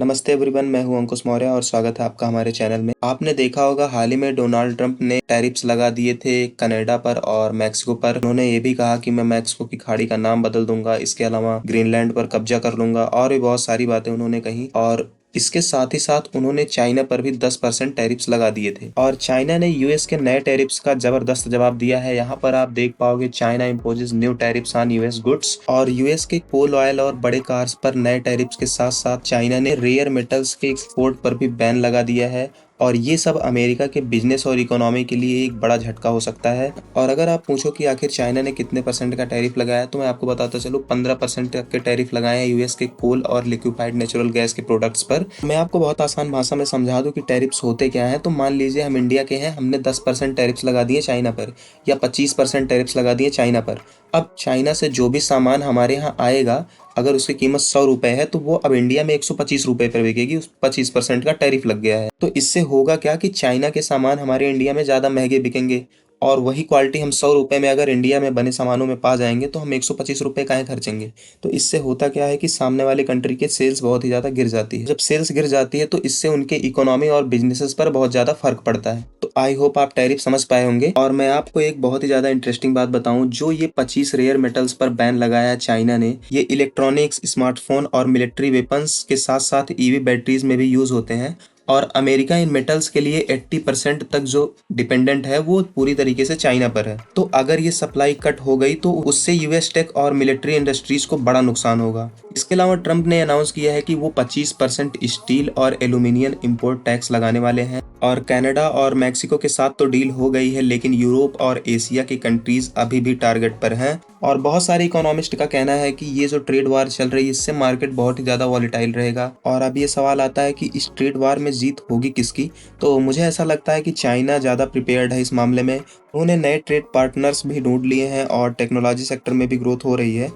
नमस्ते एवरीवन, मैं हूं अंकुश मौर्य और स्वागत है आपका हमारे चैनल में। आपने देखा होगा हाल ही में डोनाल्ड ट्रंप ने टैरिफ्स लगा दिए थे कनाडा पर और मैक्सिको पर। उन्होंने ये भी कहा कि मैं मैक्सिको की खाड़ी का नाम बदल दूंगा, इसके अलावा ग्रीनलैंड पर कब्जा कर लूंगा और भी बहुत सारी बातें उन्होंने कही। और इसके साथ ही साथ उन्होंने चाइना पर भी 10% टैरिफ्स लगा दिए थे और चाइना ने यूएस के नए टैरिफ्स का जबरदस्त जवाब दिया है। यहाँ पर आप देख पाओगे China imposes new tariffs on US goods और यूएस के कोल ऑयल और बड़े कार्स पर नए टैरिफ्स के साथ साथ चाइना ने रेयर मेटल्स के एक्सपोर्ट पर भी बैन लगा दिया है। और ये सब अमेरिका के बिजनेस और इकोनॉमी के लिए एक बड़ा झटका हो सकता है। और अगर आप पूछो कि आखिर चाइना ने कितने परसेंट का टैरिफ लगाया, तो मैं आपको बताता चलूँ 15% तक के टैरिफ लगाए हैं यूएस के कोल और लिक्विफाइड नेचुरल गैस के प्रोडक्ट्स पर। मैं आपको बहुत आसान भाषा में समझा दूं कि टैरिफ्स होते क्या हैं। तो मान लीजिए हम इंडिया के हैं, हमने 10% टैरिफ्स लगा दिए चाइना पर या 25% टैरिफ्स लगा दिए चाइना पर। अब चाइना से जो भी सामान हमारे यहाँ आएगा, अगर उसकी कीमत 100 रुपए है तो वो अब इंडिया में 125 रुपए पर बिकेगी। उस 25% का टैरिफ लग गया है। तो इससे होगा क्या कि चाइना के सामान हमारे इंडिया में ज़्यादा महंगे बिकेंगे और वही क्वालिटी हम 100 रुपए में अगर इंडिया में बने सामानों में पा जाएंगे तो हम 125 रुपए काहे खर्चेंगे। तो इससे होता क्या है कि सामने वाले कंट्री के सेल्स बहुत ही ज़्यादा गिर जाती है। जब सेल्स गिर जाती है तो इससे उनके इकोनॉमी और बिजनेसेस पर बहुत ज़्यादा फर्क पड़ता है। तो आई होप आप टैरिफ समझ पाए होंगे। और मैं आपको एक बहुत ही ज़्यादा इंटरेस्टिंग बात बताऊं, जो ये 25 रेयर मेटल्स पर बैन लगाया है चाइना ने, ये इलेक्ट्रॉनिक्स, स्मार्टफोन और मिलिट्री वेपन्स के साथ साथ ईवी बैटरीज में भी यूज होते हैं। और अमेरिका इन मेटल्स के लिए 80% तक जो डिपेंडेंट है वो पूरी तरीके से चाइना पर है। तो अगर ये सप्लाई कट हो गई तो उससे यूएस टेक और मिलिट्री इंडस्ट्रीज को बड़ा नुकसान होगा। इसके अलावा ट्रंप ने अनाउंस किया है कि वो 25% स्टील और एल्यूमिनियम इंपोर्ट टैक्स लगाने वाले हैं। और कनाडा और मैक्सिको के साथ तो डील हो गई है, लेकिन यूरोप और एशिया की कंट्रीज अभी भी टारगेट पर हैं। और बहुत सारे इकोनॉमिस्ट का कहना है कि ये जो ट्रेड वार चल रही है इससे मार्केट बहुत ही ज़्यादा वॉलेटाइल रहेगा। और अब ये सवाल आता है कि इस ट्रेड वार में जीत होगी किसकी। तो मुझे ऐसा लगता है कि चाइना ज़्यादा प्रिपेयर्ड है इस मामले में। उन्होंने नए ट्रेड पार्टनर्स भी ढूंढ लिए हैं और टेक्नोलॉजी सेक्टर में भी ग्रोथ हो रही है।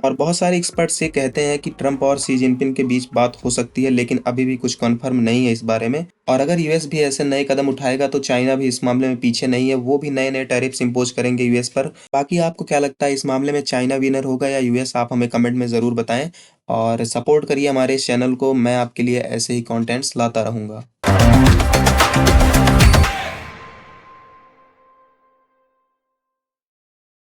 और बहुत सारे एक्सपर्ट्स ये कहते हैं कि ट्रंप और शी जिनपिंग के बीच बात हो सकती है, लेकिन अभी भी कुछ कंफर्म नहीं है इस बारे में। और अगर यूएस भी ऐसे नए कदम उठाएगा तो चाइना भी इस मामले में पीछे नहीं है, वो भी नए नए टैरिफ्स इंपोज करेंगे यूएस पर। बाकी आपको क्या लगता है इस मामले में चाइना विनर होगा या यूएस? आप हमें कमेंट में ज़रूर बताएं और सपोर्ट करिए हमारे इस चैनल को। मैं आपके लिए ऐसे ही कंटेंट्स लाता रहूँगा।